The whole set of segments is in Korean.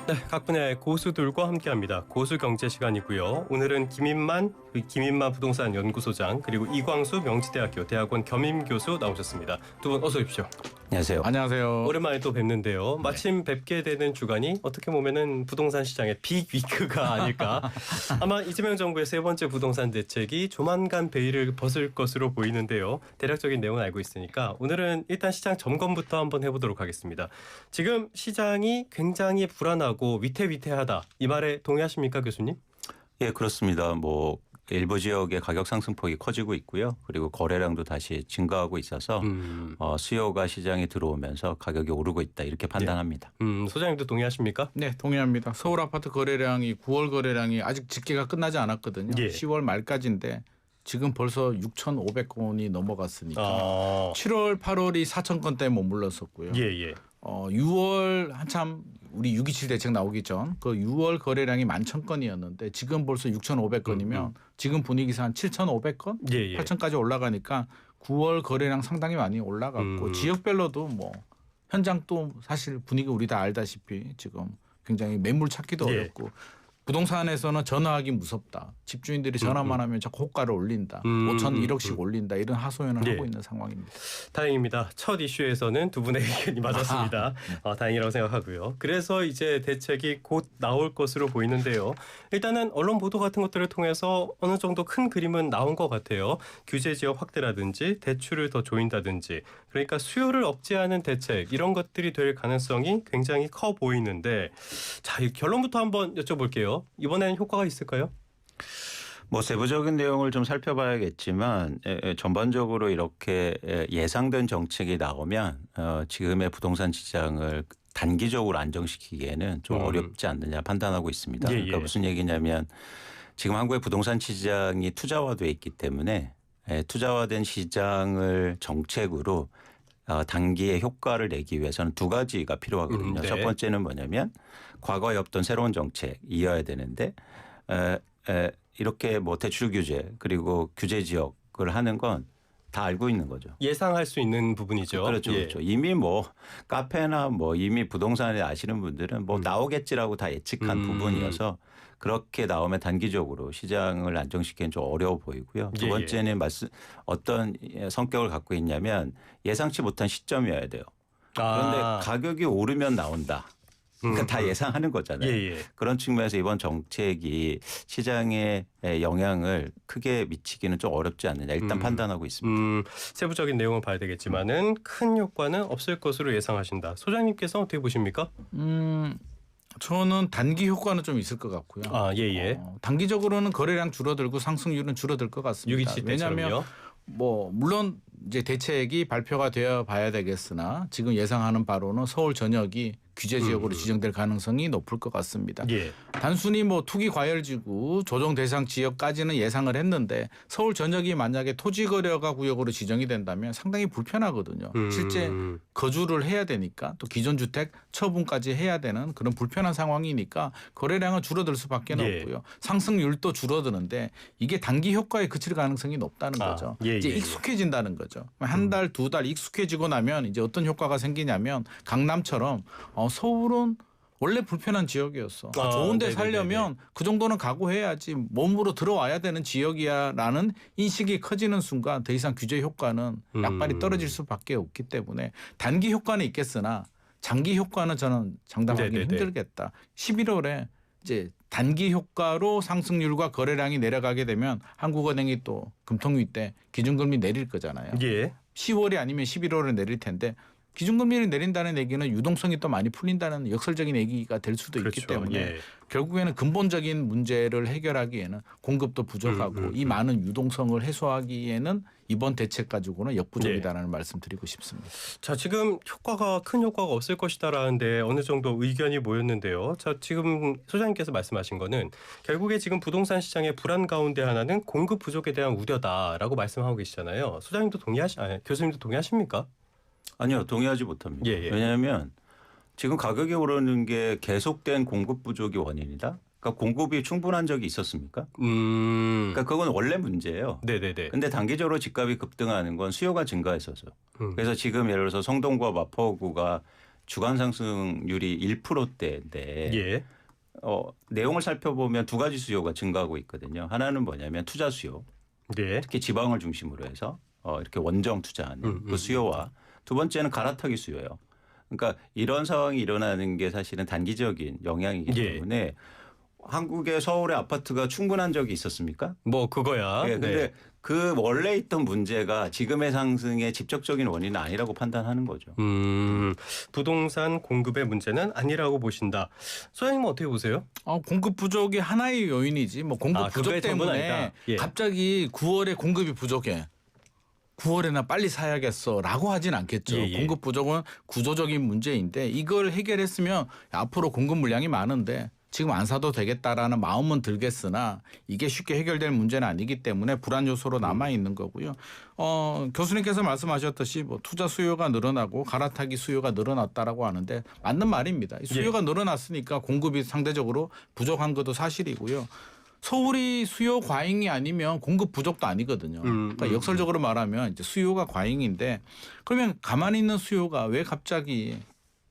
네, 각 분야의 고수들과 함께합니다. 고수경제 시간이고요. 오늘은 김인만 부동산 연구소장 그리고 이광수 명지대학교 대학원 겸임교수 나오셨습니다. 두 분 어서 오십시오. 안녕하세요. 안녕하세요. 오랜만에 또 뵙는데요. 마침 뵙게 되는 주간이 어떻게 보면은 부동산 시장의 빅 위크가 아닐까. 아마 이재명 정부의 세 번째 부동산 대책이 조만간 베일을 벗을 것으로 보이는데요. 대략적인 내용은 알고 있으니까 오늘은 일단 시장 점검부터 한번 해보도록 하겠습니다. 지금 시장이 굉장히 불안하고 위태위태하다. 이 말에 동의하십니까, 교수님? 예, 그렇습니다. 일부 지역의 가격 상승폭이 커지고 있고요. 그리고 거래량도 다시 증가하고 있어서 수요가 시장에 들어오면서 가격이 오르고 있다 이렇게 판단합니다. 소장님도 동의하십니까? 네, 동의합니다. 서울 아파트 거래량이 9월 거래량이 아직 집계가 끝나지 않았거든요. 예. 10월 말까지인데 지금 벌써 6,500건이 넘어갔으니까 7월, 8월이 4,000건대에 머물렀었고요. 예. 6월 한참 우리 6.27 대책 나오기 전 그 6월 거래량이 11,000건이었는데 지금 벌써 6,500건이면 지금 분위기상 한 7,500건, 8,000까지 올라가니까 9월 거래량 상당히 많이 올라갔고 지역별로도 현장 또 사실 분위기 우리 다 알다시피 지금 굉장히 매물 찾기도 어렵고 부동산에서는 전화하기 무섭다. 집주인들이 전화만 하면 자꾸 호가를 올린다. 5천 1억씩 올린다. 이런 하소연을 하고 있는 상황입니다. 다행입니다. 첫 이슈에서는 두 분의 의견이 맞았습니다. 다행이라고 생각하고요. 그래서 이제 대책이 곧 나올 것으로 보이는데요. 일단은 언론 보도 같은 것들을 통해서 어느 정도 큰 그림은 나온 것 같아요. 규제 지역 확대라든지 대출을 더 조인다든지 그러니까 수요를 억제하는 대책 이런 것들이 될 가능성이 굉장히 커 보이는데 자, 이 결론부터 한번 여쭤볼게요. 이번에는 효과가 있을까요? 세부적인 내용을 좀 살펴봐야겠지만 전반적으로 이렇게 예상된 정책이 나오면 지금의 부동산 시장을 단기적으로 안정시키기에는 좀 어렵지 않느냐 판단하고 있습니다. 그러니까 무슨 얘기냐면 지금 한국의 부동산 시장이 투자화돼 있기 때문에 투자화된 시장을 정책으로 단기에 효과를 내기 위해서는 두 가지가 필요하거든요. 첫 번째는 뭐냐면 과거에 없던 새로운 정책 이어야 되는데 이렇게 대출 규제 그리고 규제 지역을 하는 건 다 알고 있는 거죠. 예상할 수 있는 부분이죠. 그렇죠. 이미 카페나 이미 부동산에 아시는 분들은 나오겠지라고 다 예측한 부분이어서 그렇게 나오면 단기적으로 시장을 안정시키기는 좀 어려워 보이고요. 두 번째는 어떤 성격을 갖고 있냐면 예상치 못한 시점이어야 돼요. 그런데 가격이 오르면 나온다. 그러니까 다 예상하는 거잖아요. 그런 측면에서 이번 정책이 시장에 영향을 크게 미치기는 좀 어렵지 않느냐 일단 판단하고 있습니다. 세부적인 내용을 봐야 되겠지만은 큰 효과는 없을 것으로 예상하신다. 소장님께서 어떻게 보십니까? 저는 단기 효과는 좀 있을 것 같고요. 단기적으로는 거래량 줄어들고 상승률은 줄어들 것 같습니다. 왜냐하면 물론 이제 대책이 발표가 되어 봐야 되겠으나 지금 예상하는 바로는 서울 전역이 규제 지역으로 지정될 가능성이 높을 것 같습니다. 단순히 투기 과열지구 조정 대상 지역까지는 예상을 했는데 서울 전역이 만약에 토지거래가 구역으로 지정이 된다면 상당히 불편하거든요. 실제 거주를 해야 되니까 또 기존 주택 처분까지 해야 되는 그런 불편한 상황이니까 거래량은 줄어들 수밖에 없고요. 상승률도 줄어드는데 이게 단기 효과에 그칠 가능성이 높다는 거죠. 이제 익숙해진다는 거죠. 한 달, 두 달 익숙해지고 나면 이제 어떤 효과가 생기냐면 강남처럼 서울은 원래 불편한 지역이었어. 좋은 데 살려면 그 정도는 각오해야지 몸으로 들어와야 되는 지역이야라는 인식이 커지는 순간 더 이상 규제 효과는 약발이 떨어질 수밖에 없기 때문에 단기 효과는 있겠으나 장기 효과는 저는 장담하기 힘들겠다. 11월에 이제 단기 효과로 상승률과 거래량이 내려가게 되면 한국은행이 또 금통위 때 기준금리 내릴 거잖아요. 10월이 아니면 11월에 내릴 텐데 기준금리를 내린다는 얘기는 유동성이 또 많이 풀린다는 역설적인 얘기가 될 수도 있기 때문에 결국에는 근본적인 문제를 해결하기에는 공급도 부족하고 이 많은 유동성을 해소하기에는 이번 대책 가지고는 역부족이다라는 말씀 드리고 싶습니다. 자, 지금 큰 효과가 없을 것이다라는데 어느 정도 의견이 모였는데요. 자, 지금 소장님께서 말씀하신 거는 결국에 지금 부동산 시장의 불안 가운데 하나는 공급 부족에 대한 우려다라고 말씀하고 계시잖아요. 소장님도 교수님도 동의하십니까? 아니요. 동의하지 못합니다. 왜냐하면 지금 가격이 오르는 게 계속된 공급 부족이 원인이다. 그러니까 공급이 충분한 적이 있었습니까? 그러니까 그건 원래 문제예요. 그런데 단기적으로 집값이 급등하는 건 수요가 증가했어서. 그래서 지금 예를 들어서 성동구와 마포구가 주간 상승률이 1%대인데 예. 내용을 살펴보면 두 가지 수요가 증가하고 있거든요. 하나는 뭐냐면 투자 수요. 네. 특히 지방을 중심으로 해서 이렇게 원정 투자하는 그 수요와 두 번째는 갈아타기 수요예요. 그러니까 이런 상황이 일어나는 게 사실은 단기적인 영향이기 때문에 한국의 서울의 아파트가 충분한 적이 있었습니까? 뭐 그거야. 네. 근데 그 원래 있던 문제가 지금의 상승의 직접적인 원인은 아니라고 판단하는 거죠. 부동산 공급의 문제는 아니라고 보신다. 소장님은 어떻게 보세요? 공급 부족이 하나의 요인이지 뭐 공급 부족 때문에 갑자기 9월에 공급이 부족해. 9월에 나 빨리 사야겠어라고 하진 않겠죠. 공급 부족은 구조적인 문제인데 이걸 해결했으면 앞으로 공급 물량이 많은데 지금 안 사도 되겠다라는 마음은 들겠으나 이게 쉽게 해결될 문제는 아니기 때문에 불안 요소로 남아 있는 거고요. 교수님께서 말씀하셨듯이 뭐 투자 수요가 늘어나고 갈아타기 수요가 늘어났다라고 하는데 맞는 말입니다. 수요가 늘어났으니까 공급이 상대적으로 부족한 것도 사실이고요. 서울이 수요 과잉이 아니면 공급 부족도 아니거든요. 그러니까 역설적으로 말하면 이제 수요가 과잉인데 그러면 가만히 있는 수요가 왜 갑자기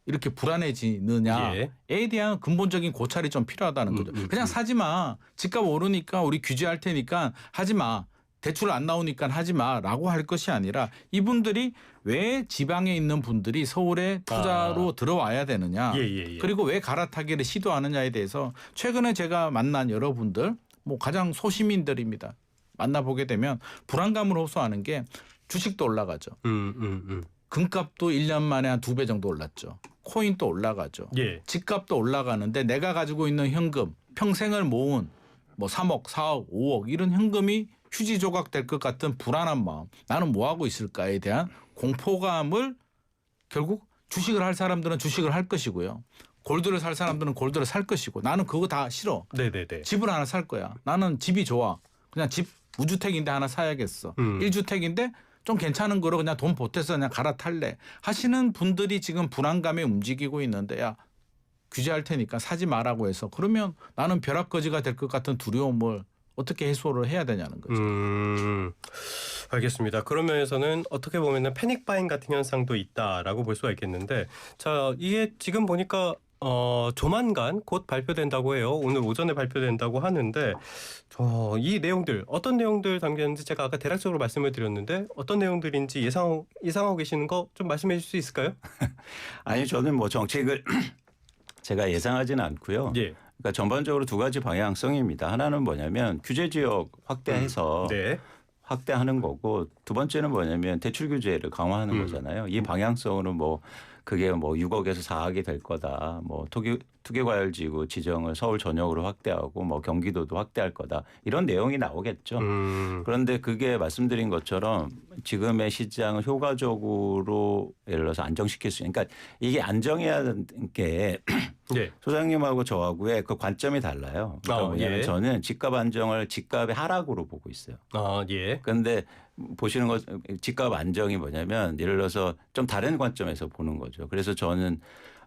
이렇게 불안해지느냐에 대한 근본적인 고찰이 좀 필요하다는 거죠. 그냥 사지 마. 집값 오르니까 우리 규제할 테니까 하지 마. 대출 안 나오니까 하지 마라고 할 것이 아니라 이분들이 왜 지방에 있는 분들이 서울에 투자로 들어와야 되느냐. 그리고 왜 갈아타기를 시도하느냐에 대해서 최근에 제가 만난 여러분들 뭐 가장 소시민들입니다. 만나보게 되면 불안감을 호소하는 게 주식도 올라가죠. 금값도 1년 만에 한 2배 정도 올랐죠. 코인도 올라가죠. 집값도 올라가는데 내가 가지고 있는 현금 평생을 모은 뭐 3억, 4억, 5억 이런 현금이 휴지 조각 될 것 같은 불안한 마음. 나는 뭐 하고 있을까에 대한 공포감을 결국 주식을 할 사람들은 주식을 할 것이고요. 골드를 살 사람들은 골드를 살 것이고 나는 그거 다 싫어. 집을 하나 살 거야. 나는 집이 좋아. 그냥 집 무주택인데 하나 사야겠어. 1주택인데 좀 괜찮은 거로 그냥 돈 보태서 그냥 갈아탈래 하시는 분들이 지금 불안감에 움직이고 있는데 야 규제할 테니까 사지 마라고 해서 그러면 나는 벼락거지가 될 것 같은 두려움을 어떻게 해소를 해야 되냐는 거죠. 알겠습니다. 그런 면에서는 어떻게 보면은 패닉 바잉 같은 현상도 있다라고 볼 수가 있겠는데 자 이게 지금 보니까 조만간 곧 발표된다고 해요. 오늘 오전에 발표된다고 하는데 이 내용들 어떤 내용들 담겼는지 제가 아까 대략적으로 말씀을 드렸는데 어떤 내용들인지 예상하고 계시는 거 좀 말씀해 주실 수 있을까요? 아니 저는 뭐 정책을 제가 예상하지는 않고요. 그러니까 전반적으로 두 가지 방향성입니다. 하나는 뭐냐면 규제 지역 확대해서 확대하는 거고 두 번째는 뭐냐면 대출 규제를 강화하는 거잖아요. 이 방향성으로 뭐 그게 뭐 6억에서 4억이 될 거다. 뭐 투기과열지구 지정을 서울 전역으로 확대하고 뭐 경기도도 확대할 거다. 이런 내용이 나오겠죠. 그런데 그게 말씀드린 것처럼 지금의 시장을 효과적으로 예를 들어서 안정시킬 수 있는 그러니까 이게 안정해야 하는 게 소장님하고 저하고의 그 관점이 달라요. 그러니까 뭐냐면 저는 집값 안정을 집값의 하락으로 보고 있어요. 그런데 보시는 것 집값 안정이 뭐냐면 예를 들어서 좀 다른 관점에서 보는 거죠. 그래서 저는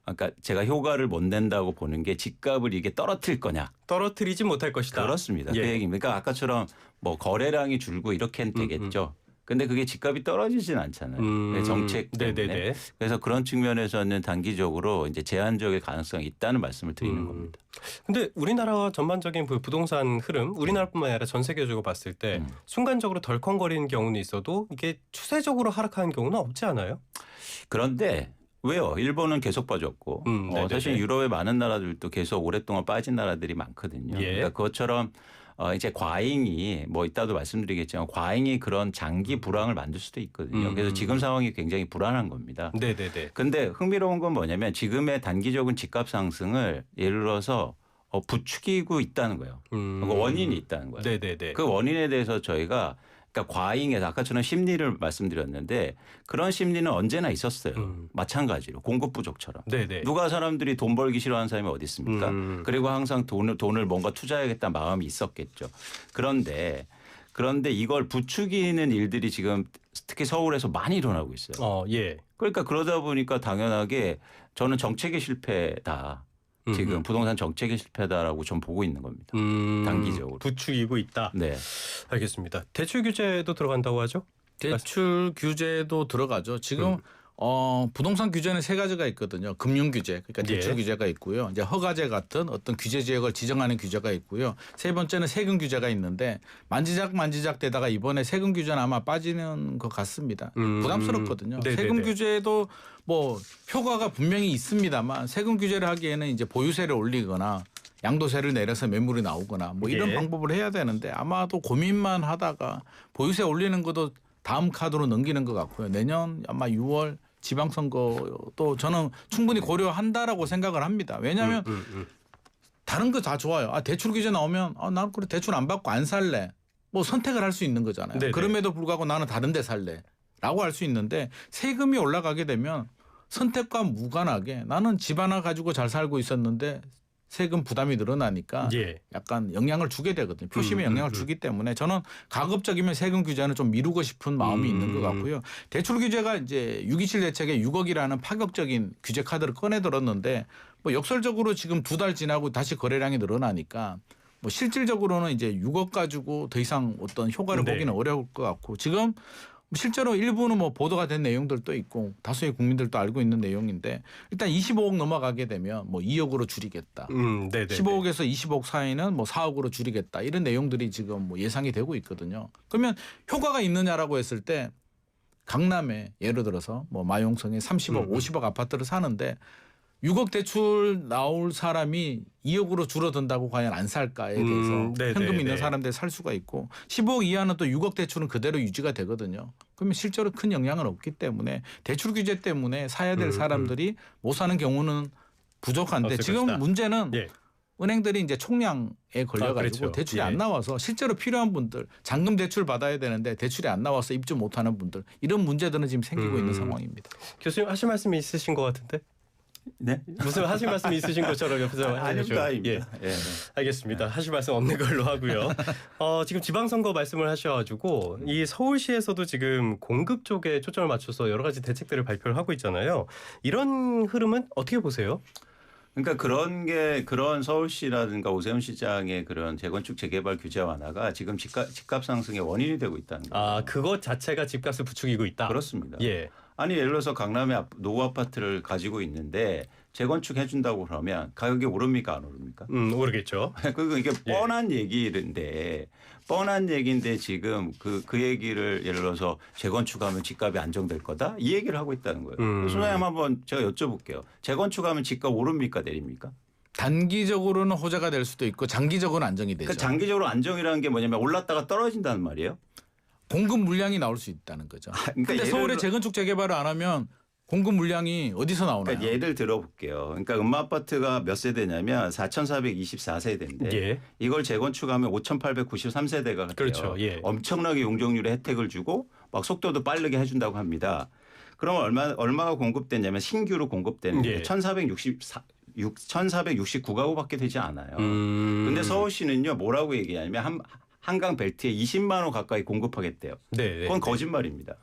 아까 제가 효과를 못 낸다고 보는 게 집값을 이게 떨어뜨릴 거냐. 떨어뜨리지 못할 것이다. 그렇습니다. 그 얘기입니다. 그러니까 아까처럼 뭐 거래량이 줄고 이렇게는 되겠죠. 근데 그게 집값이 떨어지진 않잖아요. 정책 때문에. 그래서 그런 측면에서는 단기적으로 이제 제한적인 가능성이 있다는 말씀을 드리는 겁니다. 근데 우리나라 전반적인 부동산 흐름, 우리나라뿐만 아니라 전 세계적으로 봤을 때 순간적으로 덜컹거리는 경우는 있어도 이게 추세적으로 하락하는 경우는 없지 않아요? 그런데 왜요? 일본은 계속 빠졌고 사실 유럽의 많은 나라들도 계속 오랫동안 빠진 나라들이 많거든요. 그러니까 그것처럼 이제 과잉이 뭐 이따도 말씀드리겠지만 과잉이 그런 장기 불황을 만들 수도 있거든요. 그래서 지금 상황이 굉장히 불안한 겁니다. 그런데 흥미로운 건 뭐냐면 지금의 단기적인 집값 상승을 예를 들어서 부추기고 있다는 거예요. 원인이 있다는 거예요. 그 원인에 대해서 저희가 그러니까 과잉에서 아까처럼 심리를 말씀드렸는데 그런 심리는 언제나 있었어요. 마찬가지로 공급 부족처럼. 누가 사람들이 돈 벌기 싫어하는 사람이 어디 있습니까? 그리고 항상 돈을 뭔가 투자해야겠다는 마음이 있었겠죠. 그런데 이걸 부추기는 일들이 지금 특히 서울에서 많이 일어나고 있어요. 그러니까 그러다 보니까 당연하게 저는 정책의 실패다. 지금 부동산 정책의 실패다라고 좀 보고 있는 겁니다. 단기적으로. 부추기고 있다. 알겠습니다. 대출 규제도 들어간다고 하죠? 대출 규제도 들어가죠. 지금 부동산 규제는 세 가지가 있거든요. 금융 규제, 그러니까 대출 예. 규제가 있고요. 이제 허가제 같은 어떤 규제 지역을 지정하는 규제가 있고요. 세 번째는 세금 규제가 있는데 만지작 되다가 이번에 세금 규제는 아마 빠지는 것 같습니다. 부담스럽거든요. 네네네. 세금 규제도 뭐 효과가 분명히 있습니다만 세금 규제를 하기에는 이제 보유세를 올리거나 양도세를 내려서 매물이 나오거나 뭐 이런 예. 방법을 해야 되는데 아마도 고민만 하다가 보유세 올리는 것도 다음 카드로 넘기는 것 같고요. 내년 아마 6월 지방선거도 저는 충분히 고려한다라고 생각을 합니다. 왜냐하면 다른 거 다 좋아요. 대출 규제 나오면 나는 그래 대출 안 받고 안 살래. 뭐 선택을 할 수 있는 거잖아요. 네네. 그럼에도 불구하고 나는 다른 데 살래. 라고 할 수 있는데 세금이 올라가게 되면 선택과 무관하게 나는 집 하나 가지고 잘 살고 있었는데 세금 부담이 늘어나니까 예. 약간 영향을 주게 되거든요. 표심에 영향을 주기 때문에 저는 가급적이면 세금 규제는 좀 미루고 싶은 마음이 있는 것 같고요. 대출 규제가 이제 6.27 대책에 6억이라는 파격적인 규제 카드를 꺼내들었는데 뭐 역설적으로 지금 2달 지나고 다시 거래량이 늘어나니까 뭐 실질적으로는 이제 6억 가지고 더 이상 어떤 효과를 네. 보기는 어려울 것 같고 지금 실제로 일부는 뭐 보도가 된 내용들도 있고 다수의 국민들도 알고 있는 내용인데 일단 25억 넘어가게 되면 뭐 2억으로 줄이겠다. 네네. 15억에서 20억 사이는 뭐 4억으로 줄이겠다. 이런 내용들이 지금 뭐 예상이 되고 있거든요. 그러면 효과가 있느냐라고 했을 때 강남에 예를 들어서 뭐 마용성에 30억, 50억 아파트를 사는데 6억 대출 나올 사람이 2억으로 줄어든다고 과연 안 살까에 대해서 네네, 현금 있는 네. 사람들 살 수가 있고 15억 이하는 또 6억 대출은 그대로 유지가 되거든요. 그러면 실제로 큰 영향은 없기 때문에 대출 규제 때문에 사야 될 사람들이 못 사는 경우는 부족한데 없을 지금 것이다. 문제는 예. 은행들이 이제 총량에 걸려가지고 그렇죠. 대출이 예. 안 나와서 실제로 필요한 분들 잔금 대출 받아야 되는데 대출이 안 나와서 입주 못하는 분들 이런 문제들은 지금 생기고 있는 상황입니다. 교수님 하실 말씀이 있으신 것 같은데? 네? 무슨 하실 말씀이 있으신 것처럼 옆에서 아닙니다. 예. 예. 알겠습니다. 하실 말씀 없는 걸로 하고요. 지금 지방선거 말씀을 하셔가지고 이 서울시에서도 지금 공급 쪽에 초점을 맞춰서 여러 가지 대책들을 발표를 하고 있잖아요. 이런 흐름은 어떻게 보세요? 그러니까 그런 서울시라든가 오세훈 시장의 그런 재건축 재개발 규제 완화가 지금 집값 상승의 원인이 되고 있다는 거예요. 그것 자체가 집값을 부추기고 있다. 그렇습니다. 예. 아니 예를 들어서 강남에 노후 아파트를 가지고 있는데 재건축 해준다고 그러면 가격이 오릅니까 안 오릅니까? 모르겠죠. 그리고 이게 예. 뻔한 얘기인데 지금 그 얘기를 예를 들어서 재건축하면 집값이 안정될 거다 이 얘기를 하고 있다는 거예요. 소장님 한번 제가 여쭤볼게요. 재건축하면 집값 오릅니까 내립니까? 단기적으로는 호재가 될 수도 있고 장기적으로는 안정이 되죠. 그러니까 장기적으로 안정이라는 게 뭐냐면 올랐다가 떨어진다는 말이에요. 공급 물량이 나올 수 있다는 거죠. 그러니까 근데 예를 서울에 들어- 재건축 재개발을 안 하면 공급 물량이 어디서 나오나요? 그러니까 예를 들어볼게요. 그러니까 음마아파트가 몇 세대냐면 4,424세대인데 예. 이걸 재건축하면 5,893세대가 돼요. 그렇죠. 예. 엄청나게 용적률의 혜택을 주고 막 속도도 빠르게 해준다고 합니다. 그럼 얼마가 공급됐냐면 신규로 공급되는 게 예. 1,469가구밖에 되지 않아요. 근데 서울시는요 뭐라고 얘기하냐면 한강 벨트에 20만 호 가까이 공급하겠대요. 네. 그건 거짓말입니다.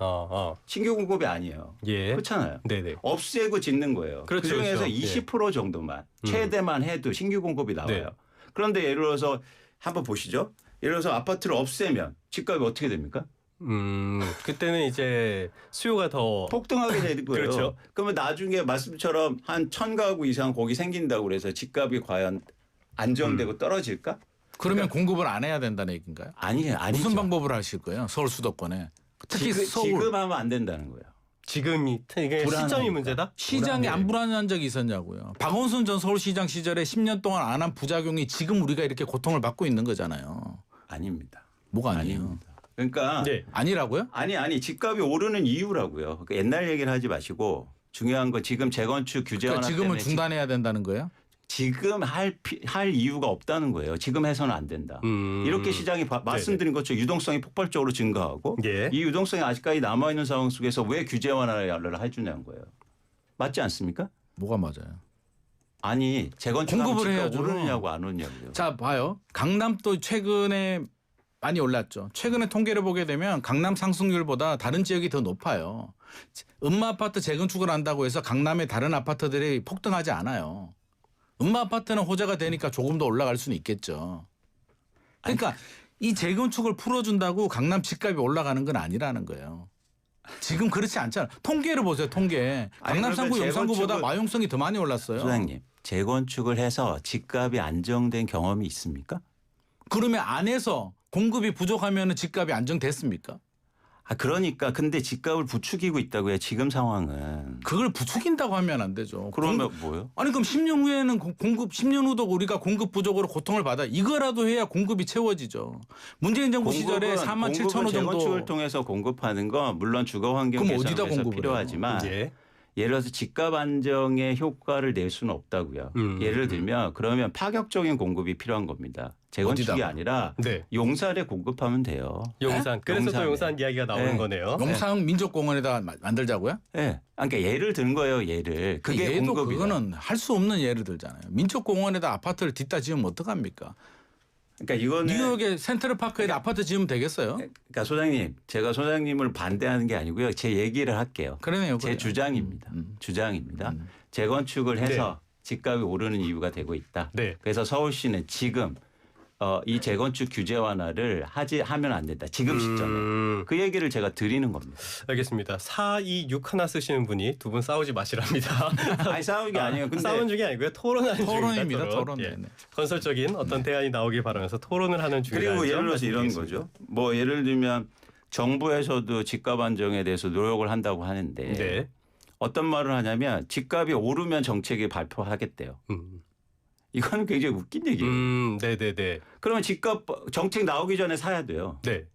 신규 공급이 아니에요. 예. 그렇잖아요. 네네. 없애고 짓는 거예요. 그렇죠, 그중에서 그렇죠. 20% 정도만 최대만 해도 신규 공급이 나와요. 네. 그런데 예를 들어서 한번 보시죠. 예를 들어서 아파트를 없애면 집값이 어떻게 됩니까? 그때는 이제 수요가 더 폭등하게 되는 거예요. 그렇죠. 그러면 나중에 말씀처럼 한 1,000가구 이상 거기 생긴다고 그래서 집값이 과연 안정되고 떨어질까? 그러면 공급을 안 해야 된다는 얘기인가요? 아니죠. 무슨 방법을 하실 거예요? 서울 수도권에. 특히 서울. 지금 하면 안 된다는 거예요. 지금이 이게 시점이 불안하니까. 문제다? 시장이 불안해. 안 불안한 적이 있었냐고요. 박원순 전 서울시장 시절에 10년 동안 안 한 부작용이 지금 우리가 이렇게 고통을 받고 있는 거잖아요. 아닙니다. 뭐가 아니에요? 아닙니다. 그러니까 네. 아니라고요? 아니 집값이 오르는 이유라고요. 그러니까 옛날 얘기를 하지 마시고 중요한 건 지금 재건축 규제 완화 그러니까 지금은 때문에 중단해야 된다는 거예요? 지금 할 이유가 없다는 거예요. 지금 해서는 안 된다. 이렇게 시장이 말씀드린 것처럼 유동성이 폭발적으로 증가하고 예. 이 유동성이 아직까지 남아있는 상황 속에서 왜 규제 완화를 해주냐는 거예요. 맞지 않습니까? 뭐가 맞아요? 아니 재건축하면 공급을 집값 해야죠. 오르느냐고 안 오르냐고요. 자 봐요. 강남도 최근에 많이 올랐죠. 최근에 통계를 보게 되면 강남 상승률보다 다른 지역이 더 높아요. 음마아파트 재건축을 한다고 해서 강남의 다른 아파트들이 폭등하지 않아요. 음마아파트는 호재가 되니까 조금 더 올라갈 수는 있겠죠. 그러니까 이 재건축을 풀어준다고 강남 집값이 올라가는 건 아니라는 거예요. 지금 그렇지 않잖아. 통계를 보세요. 통계. 강남 3구, 용산구보다 마용성이 더 많이 올랐어요. 소장님, 재건축을 해서 집값이 안정된 경험이 있습니까? 그러면 안에서 공급이 부족하면 집값이 안정됐습니까? 그러니까 근데 집값을 부추기고 있다고요. 지금 상황은. 그걸 부추긴다고 하면 안 되죠. 그러면 뭐요? 아니 그럼 10년 후에는 공급 10년 후도 우리가 공급 부족으로 고통을 받아. 이거라도 해야 공급이 채워지죠. 문재인 정부 시절에 4만 7천 호 정도. 재건축을 통해서 공급하는 건 물론 주거 환경 개선에서 필요하지만 예를 들어서 집값 안정의 효과를 낼 수는 없다고요. 예를 들면 그러면 파격적인 공급이 필요한 겁니다. 재건축이 어디다가? 아니라 용산에 공급하면 돼요. 용산. 그래서 또 용산 이야기가 나오는 거네요. 용산 민족공원에다 만들자고요? 네. 그러니까 예를 든 거예요. 예를. 그게 공급이다. 그거는 할 수 없는 예를 들잖아요. 민족공원에다 아파트를 뒷다 지으면 어떡합니까? 그러니까 이거는 뉴욕의 센트럴파크에다 아파트 지으면 되겠어요? 그러니까 소장님, 제가 소장님을 반대하는 게 아니고요. 제 얘기를 할게요. 그러네요. 제 주장입니다. 주장입니다. 재건축을 해서 집값이 오르는 이유가 되고 있다. 그래서 서울시는 지금 이 재건축 규제 완화를 하면 안 된다. 지금 시점에. 그 얘기를 제가 드리는 겁니다. 알겠습니다. 426 하나 쓰시는 분이 두 분 싸우지 마시랍니다. 아니 싸우는 게 아니에요. 근데 싸우는 중이 아니고요. 토론하는 토론입니다. 토론. 예. 건설적인 어떤 대안이 나오길 바라면서 토론을 하는 중이다. 그리고 예를 들어서 이런 거죠. 뭐 예를 들면 정부에서도 집값 안정에 대해서 노력을 한다고 하는데 어떤 말을 하냐면 집값이 오르면 정책이 발표하겠대요. 이거는 굉장히 웃긴 얘기예요. 네네네. 그러면 집값 정책 나오기 전에 사야 돼요. 네.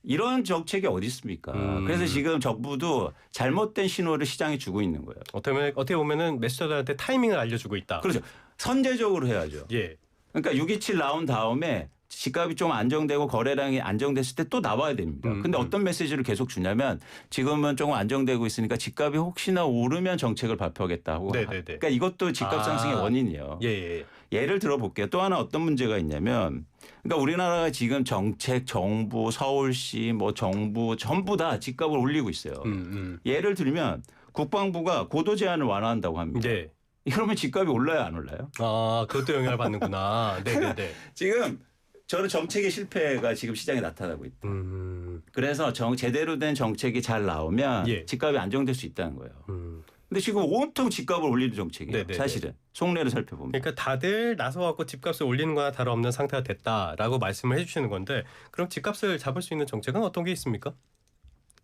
이런 정책이 어디 있습니까? 그래서 지금 정부도 잘못된 신호를 시장에 주고 있는 거예요. 어떻게 보면은 매수자들한테 타이밍을 알려주고 있다. 그렇죠. 선제적으로 해야죠. 예. 그러니까 627 나온 다음에 집값이 좀 안정되고 거래량이 안정됐을 때 또 나와야 됩니다. 근데 어떤 메시지를 계속 주냐면 지금은 조금 안정되고 있으니까 집값이 혹시나 오르면 정책을 발표하겠다 하고. 그러니까 이것도 집값 상승의 원인이에요. 예를 들어볼게요. 또 하나 어떤 문제가 있냐면 그러니까 우리나라가 지금 정책, 정부, 서울시, 뭐 정부 전부 다 집값을 올리고 있어요. 예를 들면 국방부가 고도 제한을 완화한다고 합니다. 그러면 집값이 올라요, 안 올라요? 그것도 영향을 받는구나. 네네네. 지금 저는 정책의 실패가 지금 시장에 나타나고 있다. 그래서 제대로 된 정책이 잘 나오면 집값이 안정될 수 있다는 거예요. 근데 지금 온통 집값을 올리는 정책이에요. 사실은 속내를 살펴보면. 그러니까 다들 나서갖고 집값을 올리는 거나 다름없는 상태가 됐다라고 말씀을 해주시는 건데 그럼 집값을 잡을 수 있는 정책은 어떤 게 있습니까?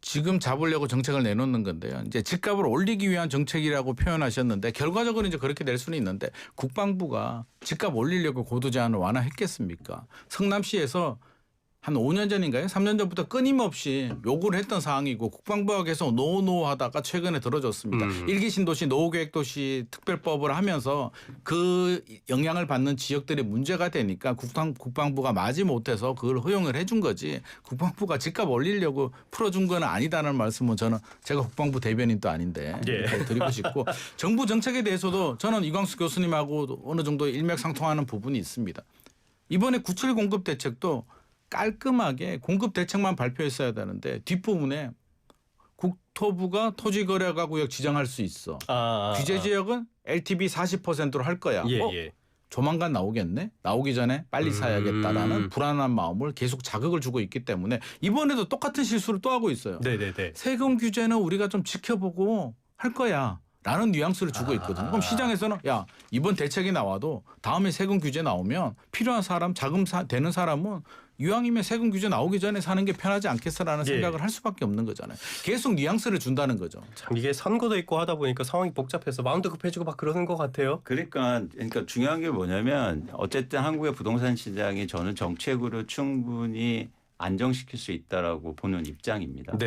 지금 잡으려고 정책을 내놓는 건데요. 이제 집값을 올리기 위한 정책이라고 표현하셨는데 결과적으로 이제 그렇게 될 수는 있는데 국방부가 집값 올리려고 고도 제한을 완화했겠습니까? 성남시에서 한 5년 전인가요? 3년 전부터 끊임없이 요구를 했던 사항이고 국방부가 계속 노하다가 최근에 들어줬습니다. 1기 신도시 노후계획도시 특별법을 하면서 그 영향을 받는 지역들이 문제가 되니까 국방부가 마지못해서 그걸 허용을 해준 거지 국방부가 집값 올리려고 풀어준 건 아니다는 말씀은 저는 제가 국방부 대변인도 아닌데 드리고 싶고 정부 정책에 대해서도 저는 이광수 교수님하고 어느 정도 일맥상통하는 부분이 있습니다. 이번에 97 공급 대책도 깔끔하게 공급 대책만 발표했어야 되는데 뒷부분에 국토부가 토지거래가구역 지정할 수 있어. 규제 지역은 LTV 40%로 할 거야. 조만간 나오겠네. 나오기 전에 빨리 사야겠다라는 불안한 마음을 계속 자극을 주고 있기 때문에 이번에도 똑같은 실수를 또 하고 있어요. 세금 규제는 우리가 좀 지켜보고 할 거야. 라는 뉘앙스를 주고 있거든요. 그럼 시장에서는 야 이번 대책이 나와도 다음에 세금 규제 나오면 필요한 사람 자금 되는 사람은 이왕이면 세금 규제 나오기 전에 사는 게 편하지 않겠어라는 생각을 할 수밖에 없는 거잖아요. 계속 뉘앙스를 준다는 거죠. 참 이게 선거도 있고 하다 보니까 상황이 복잡해서 마음도 급해지고 막 그러는 것 같아요. 그러니까 중요한 게 뭐냐면 어쨌든 한국의 부동산 시장이 저는 정책으로 충분히 안정시킬 수 있다라고 보는 입장입니다.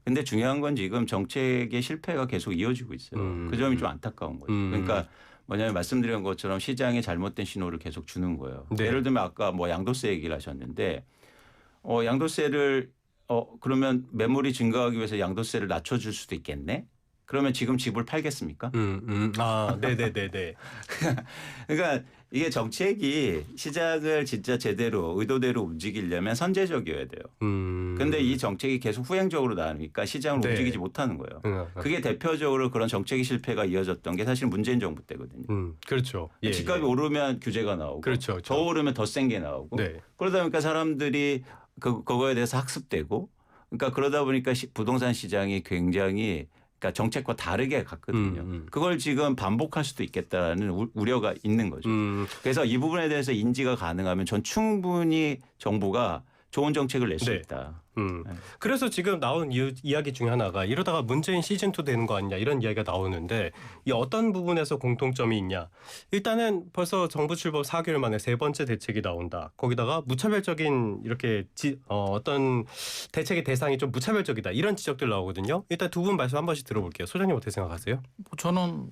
근데 중요한 건 지금 정책의 실패가 계속 이어지고 있어요. 그 점이 좀 안타까운 거죠. 그러니까 뭐냐면 말씀드린 것처럼 시장에 잘못된 신호를 계속 주는 거예요. 예를 들면 아까 뭐 양도세 얘기를 하셨는데 양도세를 그러면 매물이 증가하기 위해서 양도세를 낮춰줄 수도 있겠네. 그러면 지금 집을 팔겠습니까? 네네네네. 그러니까 이게 정책이 시장을 진짜 제대로 의도대로 움직이려면 선제적이어야 돼요. 그런데 이 정책이 계속 후행적으로 나니까 시장을 움직이지 못하는 거예요. 그게 대표적으로 그런 정책의 실패가 이어졌던 게 사실 문재인 정부 때거든요. 그렇죠. 집값이 오르면 규제가 나오고 더 오르면 더 센 게 나오고 그러다 보니까 사람들이 그거에 대해서 학습되고 그러니까 그러다 보니까 부동산 시장이 굉장히 그러니까 정책과 다르게 갔거든요. 그걸 지금 반복할 수도 있겠다는 우려가 있는 거죠. 그래서 이 부분에 대해서 인지가 가능하면 전 충분히 정부가 좋은 정책을 낼 수 네. 있다. 그래서 지금 나온 이야기 중에 하나가 이러다가 문재인 시즌2 되는 거 아니냐 이런 이야기가 나오는데 이 어떤 부분에서 공통점이 있냐. 일단은 벌써 정부 출범 4개월 만에 세 번째 대책이 나온다. 거기다가 무차별적인 이렇게 어떤 대책의 대상이 좀 무차별적이다. 이런 지적들 나오거든요. 일단 두 분 말씀 한 번씩 들어볼게요. 소장님 어떻게 생각하세요? 저는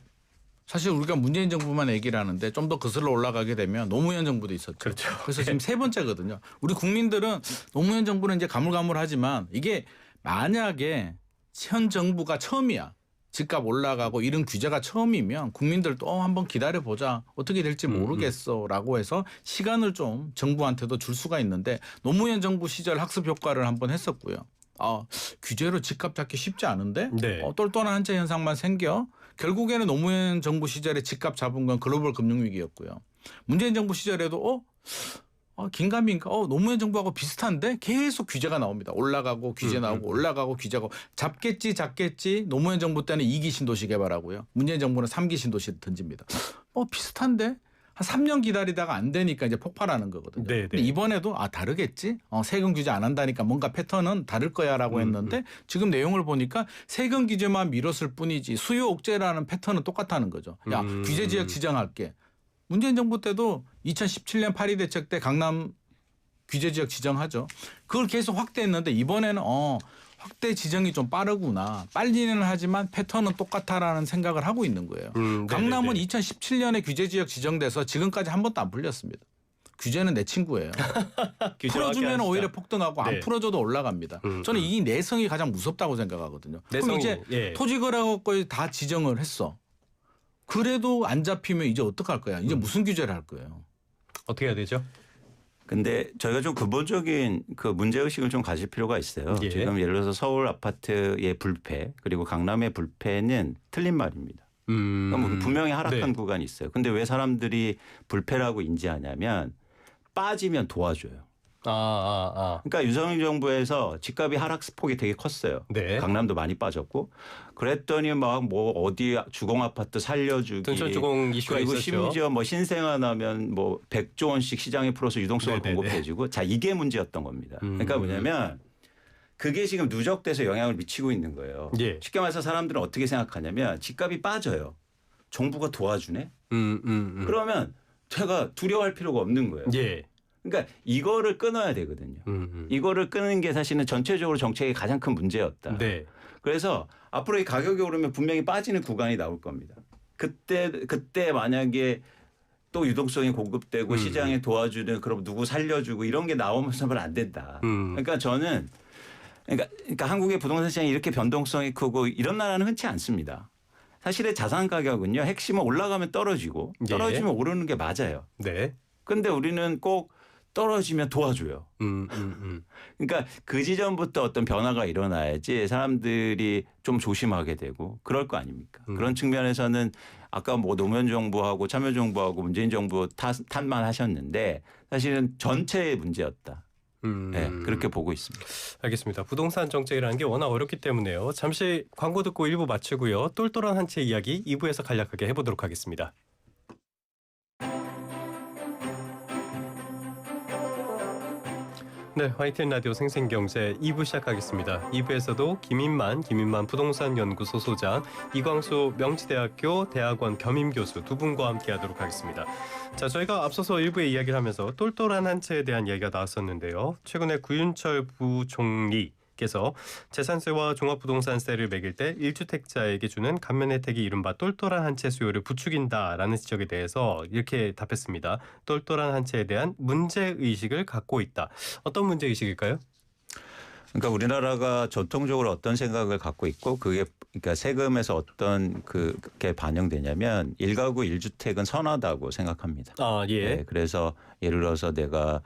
사실 우리가 문재인 정부만 얘기를 하는데 좀 더 거슬러 올라가게 되면 노무현 정부도 있었죠. 그렇죠. 그래서 지금 세 번째거든요. 우리 국민들은 노무현 정부는 이제 가물가물하지만 이게 만약에 현 정부가 처음이야. 집값 올라가고 이런 규제가 처음이면 국민들도 한번 기다려보자. 어떻게 될지 모르겠어라고 해서 시간을 좀 정부한테도 줄 수가 있는데 노무현 정부 시절 학습 효과를 한번 했었고요. 규제로 집값 잡기 쉽지 않은데 네. 똘똘한 한채 현상만 생겨 결국에는 노무현 정부 시절에 집값 잡은 건 글로벌 금융위기였고요. 문재인 정부 시절에도 긴가민가 노무현 정부하고 비슷한데 계속 규제가 나옵니다. 올라가고 규제 나오고 올라가고 규제가 잡겠지 노무현 정부 때는 2기 신도시 개발하고요. 문재인 정부는 3기 신도시를 던집니다. 비슷한데 한 3년 기다리다가 안 되니까 이제 폭발하는 거거든요. 근데 이번에도 다르겠지. 세금 규제 안 한다니까 뭔가 패턴은 다를 거야라고 했는데 지금 내용을 보니까 세금 규제만 미뤘을 뿐이지 수요 억제라는 패턴은 똑같다는 거죠. 야 규제 지역 지정할게. 문재인 정부 때도 2017년 파리 대책 때 강남 규제 지역 지정하죠. 그걸 계속 확대했는데 이번에는 확대 지정이 좀 빠르구나. 빨리는 하지만 패턴은 똑같다라는 생각을 하고 있는 거예요. 강남은 2017년에 규제 지역 지정돼서 지금까지 한 번도 안 풀렸습니다. 규제는 내 친구예요. 풀어주면 오히려 폭등하고 안 풀어줘도 올라갑니다. 저는 이 내성이 가장 무섭다고 생각하거든요. 그럼 이제 토지거래업거에 다 지정을 했어. 그래도 안 잡히면 이제 어떡할 거야? 이제 무슨 규제를 할 거예요? 어떻게 해야 되죠? 근데 저희가 좀 근본적인 그 문제의식을 좀 가질 필요가 있어요. 지금 예를 들어서 서울 아파트의 불패 그리고 강남의 불패는 틀린 말입니다. 그러니까 분명히 하락한 구간이 있어요. 근데 왜 사람들이 불패라고 인지하냐면 빠지면 도와줘요. 그러니까 유석열 정부에서 집값이 하락폭이 되게 컸어요. 강남도 많이 빠졌고 그랬더니 막 뭐 어디 주공 아파트 살려주기 둔촌 주공 이슈가 그리고 있었죠. 심지어 뭐 신생아나면 뭐 100조 원씩 시장에 풀어서 유동성을 공급해주고 자 이게 문제였던 겁니다. 그러니까 뭐냐면 그게 지금 누적돼서 영향을 미치고 있는 거예요. 쉽게 말해서 사람들은 어떻게 생각하냐면 집값이 빠져요. 정부가 도와주네. 그러면 제가 두려워할 필요가 없는 거예요. 그러니까 이거를 끊어야 되거든요. 이거를 끊는 게 사실은 전체적으로 정책의 가장 큰 문제였다. 그래서 앞으로 이 가격이 오르면 분명히 빠지는 구간이 나올 겁니다. 그때 만약에 또 유동성이 공급되고 시장에 도와주는 그럼 누구 살려주고 이런 게 나오면서는 안 된다. 그러니까 저는 그러니까 한국의 부동산 시장이 이렇게 변동성이 크고 이런 나라는 흔치 않습니다. 사실의 자산 가격은요. 핵심은 올라가면 떨어지고 떨어지면 오르는 게 맞아요. 그런데 우리는 꼭 떨어지면 도와줘요. 그러니까 그 지점부터 어떤 변화가 일어나야지 사람들이 좀 조심하게 되고 그럴 거 아닙니까? 그런 측면에서는 아까 뭐 노무현 정부하고 참여정부하고 문재인 정부 탓만 하셨는데 사실은 전체의 문제였다. 그렇게 보고 있습니다. 알겠습니다. 부동산 정책이라는 게 워낙 어렵기 때문에요. 잠시 광고 듣고 1부 마치고요. 똘똘한 한 채 이야기 2부에서 간략하게 해보도록 하겠습니다. 네, YTN 라디오 생생경제 2부 시작하겠습니다. 2부에서도 김인만 부동산 연구소 소장, 이광수 명지대학교 대학원 겸임교수 두 분과 함께하도록 하겠습니다. 자, 저희가 앞서서 1부에 이야기를 하면서 똘똘한 한 채에 대한 이야기가 나왔었는데요. 최근에 구윤철 부총리께서 재산세와 종합부동산세를 매길 때 1주택자에게 주는 감면 혜택이 이른바 똘똘한 한 채 수요를 부추긴다라는 지적에 대해서 이렇게 답했습니다. 똘똘한 한 채에 대한 문제의식을 갖고 있다. 어떤 문제의식일까요? 그러니까 우리나라가 전통적으로 어떤 생각을 갖고 있고 그게 그러니까 세금에서 어떤 그게 반영되냐면 1가구 1주택은 선하다고 생각합니다. 그래서 예를 들어서 내가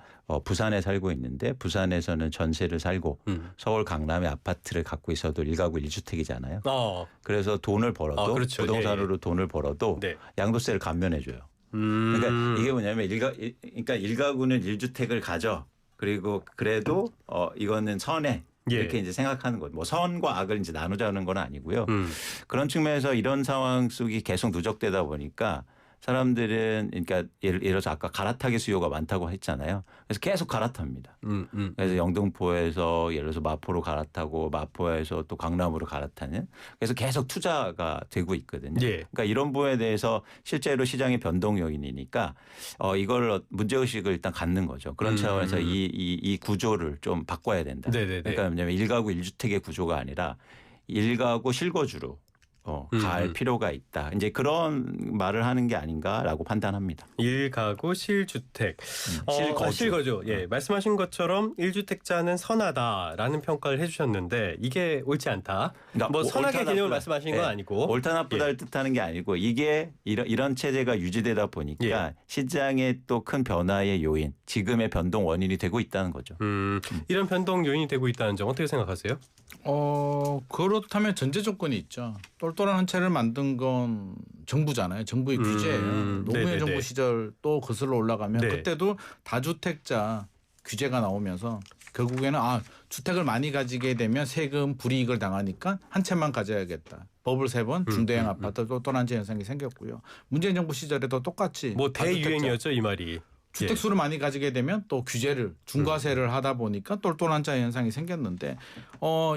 부산에 살고 있는데 부산에서는 전세를 살고 서울 강남에 아파트를 갖고 있어도 1가구 1주택이잖아요. 그래서 돈을 벌어도 부동산으로 돈을 벌어도 양도세를 감면해 줘요. 그러니까 이게 뭐냐면 그러니까 1가구는 1주택을 가져. 그리고 그래도 이거는 선해. 예. 이렇게 이제 생각하는 거죠. 뭐 선과 악을 이제 나누자는 건 아니고요. 그런 측면에서 이런 상황 속이 계속 누적되다 보니까 사람들은 그러니까 예를 들어서 아까 갈아타기 수요가 많다고 했잖아요. 그래서 계속 갈아탑니다. 그래서 영등포에서 예를 들어서 마포로 갈아타고 마포에서 또 강남으로 갈아타는 그래서 계속 투자가 되고 있거든요. 예. 그러니까 이런 부분에 대해서 실제로 시장의 변동 요인이니까 이걸 문제의식을 일단 갖는 거죠. 그런 차원에서 이 구조를 좀 바꿔야 된다. 네네네. 그러니까 왜냐하면 1가구 1주택의 구조가 아니라 1가구 실거주로 갈 필요가 있다. 이제 그런 말을 하는 게 아닌가라고 판단합니다. 1가구 실주택. 실거주. 예, 말씀하신 것처럼 1주택자는 선하다라는 평가를 해주셨는데 이게 옳지 않다. 그러니까 뭐 선하게 옳다, 개념을 나쁘다. 말씀하신 건 아니고. 옳다 나쁘다를 뜻하는 게 아니고 이게 이런 체제가 유지되다 보니까 시장의 또 큰 변화의 요인, 지금의 변동 원인이 되고 있다는 거죠. 이런 변동 요인이 되고 있다는 점 어떻게 생각하세요? 그렇다면 전제 조건이 있죠. 똘똘한 한 채를 만든 건 정부잖아요. 정부의 규제예요. 노무현 네네네. 정부 시절 또 거슬러 올라가면 네. 그때도 다주택자 규제가 나오면서 결국에는 주택을 많이 가지게 되면 세금 불이익을 당하니까 한 채만 가져야겠다. 법을 세번 중대형 아파트 똘똘한 채 현상이 생겼고요. 문재인 정부 시절에도 똑같이 뭐 다주택자 대유행이었죠 이 말이. 주택 수를 많이 가지게 되면 또 규제를 중과세를 하다 보니까 똘똘한 자 현상이 생겼는데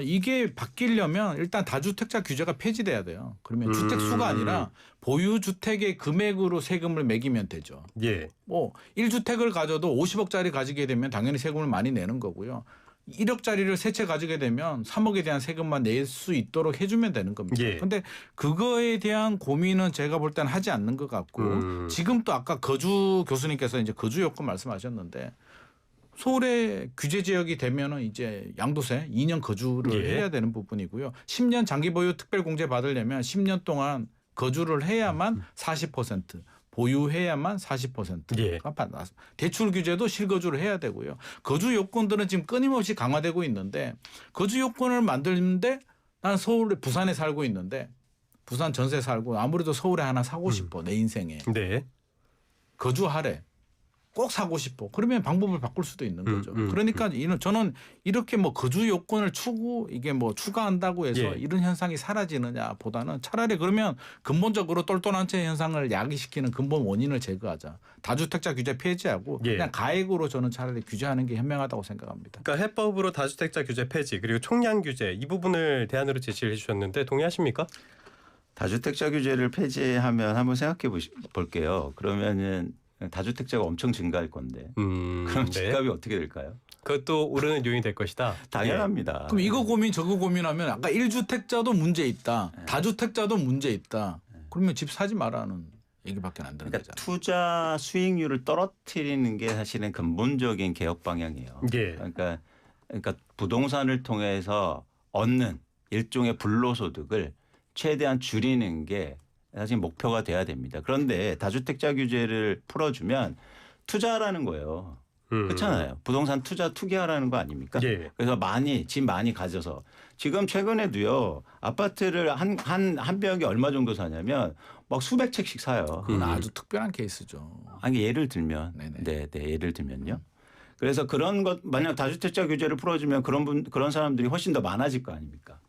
이게 바뀌려면 일단 다주택자 규제가 폐지돼야 돼요. 그러면 주택 수가 아니라 보유 주택의 금액으로 세금을 매기면 되죠. 예. 뭐 1주택을 가져도 50억짜리 가지게 되면 당연히 세금을 많이 내는 거고요. 1억짜리를 세 채 가지게 되면 3억에 대한 세금만 낼 수 있도록 해주면 되는 겁니다. 그런데 그거에 대한 고민은 제가 볼 때는 하지 않는 것 같고 지금 또 아까 거주 교수님께서 이제 거주 요건 말씀하셨는데 서울의 규제 지역이 되면은 이제 양도세 2년 거주를 해야 되는 부분이고요. 10년 장기 보유 특별 공제 받으려면 10년 동안 거주를 해야만 40%. 보유해야만 40%가 받았습니다. 대출 규제도 실거주를 해야 되고요. 거주 요건들은 지금 끊임없이 강화되고 있는데 거주 요건을 만드는데 난 서울에 부산에 살고 있는데 부산 전세 살고 아무래도 서울에 하나 사고 싶어 내 인생에. 네. 거주하래. 꼭 사고 싶어. 그러면 방법을 바꿀 수도 있는 거죠. 그러니까 저는 이렇게 뭐 거주 요건을 이게 뭐 추가한다고 해서 이런 현상이 사라지느냐 보다는 차라리 그러면 근본적으로 똘똘한 채 현상을 야기시키는 근본 원인을 제거하자. 다주택자 규제 폐지하고 그냥 가액으로 저는 차라리 규제하는 게 현명하다고 생각합니다. 그러니까 해법으로 다주택자 규제 폐지 그리고 총량 규제 이 부분을 대안으로 제시를 해주셨는데 동의하십니까? 다주택자 규제를 폐지하면 한번 생각해 볼게요. 그러면은 다주택자가 엄청 증가할 건데 그럼 집값이 어떻게 될까요? 그것도 오르는 요인이 될 것이다. 당연합니다. 그럼 이거 고민 저거 고민하면 아까 1주택자도 문제 있다. 다주택자도 문제 있다. 그러면 집 사지 마라는 얘기밖에 안 되는 그러니까 거잖아요. 투자 수익률을 떨어뜨리는 게 사실은 근본적인 개혁 방향이에요. 그러니까 부동산을 통해서 얻는 일종의 불로소득을 최대한 줄이는 게 사실 목표가 돼야 됩니다. 그런데 다주택자 규제를 풀어주면 투자라는 거예요. 그렇잖아요. 부동산 투기하라는 거 아닙니까? 그래서 집 많이 가져서 지금 최근에도요 아파트를 한 평에 얼마 정도 사냐면 막 수백 채씩 사요. 그건 아주 특별한 케이스죠. 아니 예를 들면 예를 들면요. 그래서 그런 것 만약 다주택자 규제를 풀어주면 그런 사람들이 훨씬 더 많아질 거 아닙니까?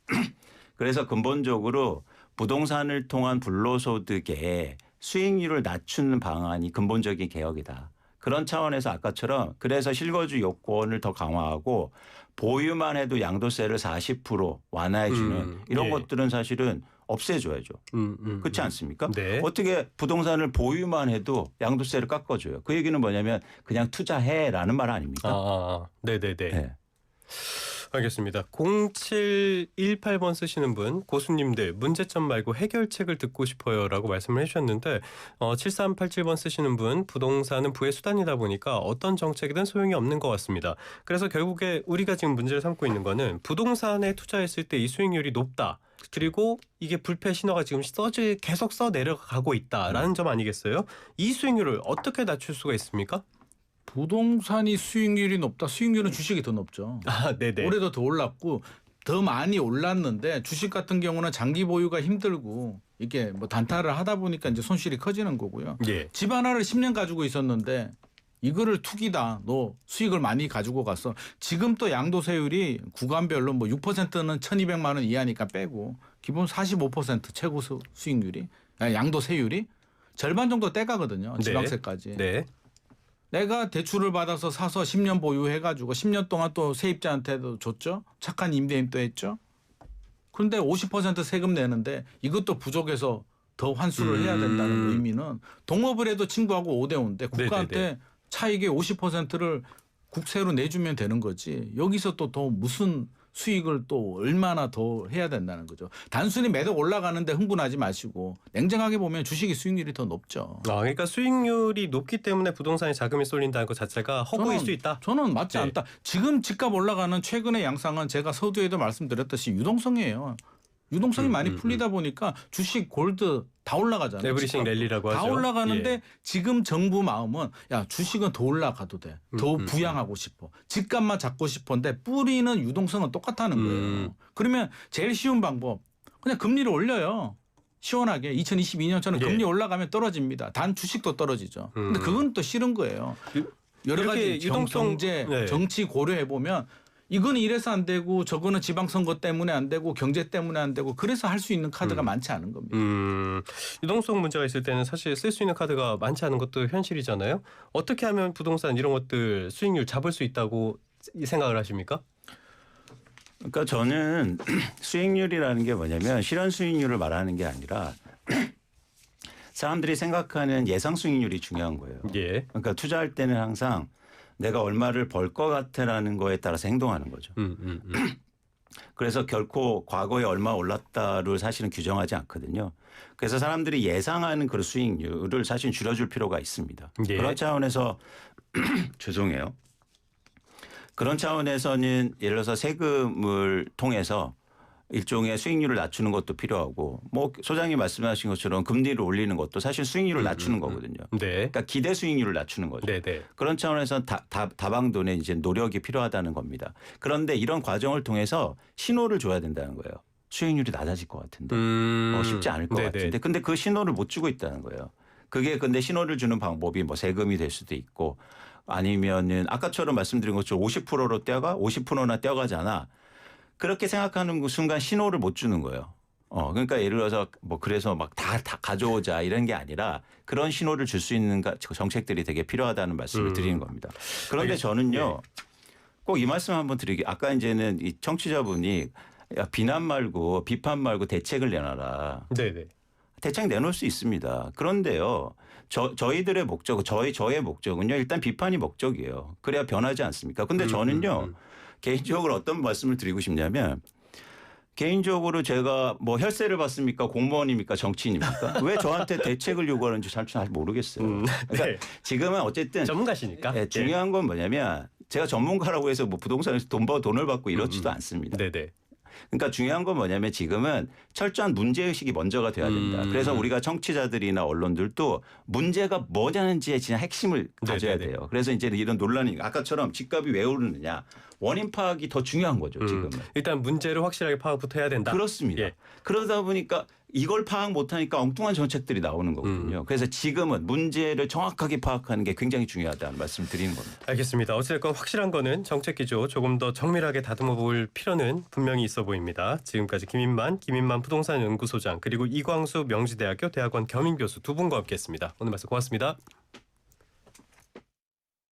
그래서 근본적으로 부동산을 통한 불로소득의 수익률을 낮추는 방안이 근본적인 개혁이다. 그런 차원에서 아까처럼 그래서 실거주 요건을 더 강화하고 보유만 해도 양도세를 40% 완화해 주는 이런 것들은 사실은 없애줘야죠. 그렇지 않습니까? 어떻게 부동산을 보유만 해도 양도세를 깎아줘요. 그 얘기는 뭐냐면 그냥 투자해라는 말 아닙니까? 네네네. 알겠습니다. 0718번 쓰시는 분 고수님들 문제점 말고 해결책을 듣고 싶어요라고 말씀을 해주셨는데 7387번 쓰시는 분 부동산은 부의 수단이다 보니까 어떤 정책이든 소용이 없는 것 같습니다. 그래서 결국에 우리가 지금 문제를 삼고 있는 거는 부동산에 투자했을 때 이 수익률이 높다. 그리고 이게 불패 신호가 지금 계속 써 내려가고 있다라는 점 아니겠어요? 이 수익률을 어떻게 낮출 수가 있습니까? 부동산이 수익률이 높다. 수익률은 주식이 더 높죠. 네네. 올해도 더 올랐고 더 많이 올랐는데 주식 같은 경우는 장기 보유가 힘들고 이게 뭐 단타를 하다 보니까 이제 손실이 커지는 거고요. 집 하나를 10년 가지고 있었는데 이거를 투기다. 너 수익을 많이 가지고 가서 지금 또 양도세율이 구간별로 뭐 6%는 1,200만 원 이하니까 빼고 기본 45% 최고 수익률이 양도세율이 절반 정도 떼가거든요. 지방세까지. 네. 내가 대출을 받아서 사서 10년 보유해가지고 10년 동안 또 세입자한테도 줬죠. 착한 임대인도 했죠. 그런데 50% 세금 내는데 이것도 부족해서 더 환수를 해야 된다는 의미는 동업을 해도 친구하고 5대5인데 국가한테 네네네. 차익의 50%를 국세로 내주면 되는 거지. 여기서 또 더 무슨 수익을 또 얼마나 더 해야 된다는 거죠. 단순히 매덕 올라가는데 흥분하지 마시고 냉정하게 보면 주식의 수익률이 더 높죠. 그러니까 수익률이 높기 때문에 부동산에 자금이 쏠린다는 것 자체가 허구일 수 있다. 저는 맞지 네. 않다. 지금 집값 올라가는 최근의 양상은 제가 서두에도 말씀드렸듯이 유동성이에요. 유동성이 많이 풀리다 보니까 주식, 골드 다 올라가잖아요. 에브리싱 랠리라고 하죠. 다 올라가는데 예. 지금 정부 마음은 야 주식은 더 올라가도 돼. 더 부양하고 싶어. 집값만 잡고 싶은데 뿌리는 유동성은 똑같다는 거예요. 그러면 제일 쉬운 방법 그냥 금리를 올려요. 시원하게 2022년처럼 예. 금리 올라가면 떨어집니다. 단 주식도 떨어지죠. 근데 그건 또 싫은 거예요. 여러 가지 경제, 네. 정치 고려해 보면 이거는 이래서 안 되고 저거는 지방선거 때문에 안 되고 경제 때문에 안 되고 그래서 할 수 있는 카드가 많지 않은 겁니다. 유동성 문제가 있을 때는 사실 쓸 수 있는 카드가 많지 않은 것도 현실이잖아요. 어떻게 하면 부동산 이런 것들 수익률 잡을 수 있다고 생각을 하십니까? 그러니까 저는 수익률이라는 게 뭐냐면 실현 수익률을 말하는 게 아니라 사람들이 생각하는 예상 수익률이 중요한 거예요. 예. 그러니까 투자할 때는 항상 내가 얼마를 벌 것 같아라는 거에 따라서 행동하는 거죠. 그래서 결코 과거에 얼마 올랐다를 사실은 규정하지 않거든요. 그래서 사람들이 예상하는 그 수익률을 사실 줄여줄 필요가 있습니다. 예. 그런 차원에서 죄송해요. 그런 차원에서는 예를 들어서 세금을 통해서 일종의 수익률을 낮추는 것도 필요하고 뭐 소장님 말씀하신 것처럼 금리를 올리는 것도 사실 수익률을 낮추는 거거든요. 네. 그러니까 기대 수익률을 낮추는 거죠. 네네. 그런 차원에서 다방돈의 이제 노력이 필요하다는 겁니다. 그런데 이런 과정을 통해서 신호를 줘야 된다는 거예요. 수익률이 낮아질 것 같은데 쉽지 않을 것 네네. 같은데 근데 그 신호를 못 주고 있다는 거예요. 그게 근데 신호를 주는 방법이 뭐 세금이 될 수도 있고 아니면은 아까처럼 말씀드린 것처럼 50%로 떼어가 50%나 떼어가잖아. 그렇게 생각하는 그 순간 신호를 못 주는 거예요. 그러니까 예를 들어서 뭐 그래서 막 다 가져오자 이런 게 아니라 그런 신호를 줄 수 있는 정책들이 되게 필요하다는 말씀을 드리는 겁니다. 그런데 저는요 꼭 이 말씀 한번 드리기 아까 이제는 이 청취자분이 야, 비난 말고 비판 말고 대책을 내놔라. 네네. 대책 내놓을 수 있습니다. 그런데요. 저희들의 목적, 저의 목적은요. 일단 비판이 목적이에요. 그래야 변하지 않습니까? 근데 저는요. 개인적으로 어떤 말씀을 드리고 싶냐면 개인적으로 제가 뭐 혈세를 받습니까? 공무원입니까? 정치인입니까? 왜 저한테 대책을 요구하는지 잘 모르겠어요. 그러니까 네. 지금은 어쨌든 전문가시니까. 네, 중요한 건 뭐냐면 제가 전문가라고 해서 뭐 부동산에서 돈을 받고 이러지도 않습니다. 네네. 그러니까 중요한 건 뭐냐면 지금은 철저한 문제의식이 먼저가 돼야 된다. 그래서 우리가 청취자들이나 언론들도 문제가 뭐냐는지에 진짜 핵심을 가져야 네네네. 돼요. 그래서 이제 이런 논란이 아까처럼 집값이 왜 오르느냐. 원인 파악이 더 중요한 거죠. 지금은. 일단 문제를 확실하게 파악부터 해야 된다. 그렇습니다. 예. 그러다 보니까 이걸 파악 못하니까 엉뚱한 정책들이 나오는 거거든요. 그래서 지금은 문제를 정확하게 파악하는 게 굉장히 중요하다는 말씀을 드리는 겁니다. 알겠습니다. 어쨌든 확실한 거는 정책 기조 조금 더 정밀하게 다듬어 볼 필요는 분명히 있어 보입니다. 지금까지 김인만 부동산 연구소장 그리고 이광수 명지대학교 대학원 겸임교수 두 분과 함께했습니다. 오늘 말씀 고맙습니다.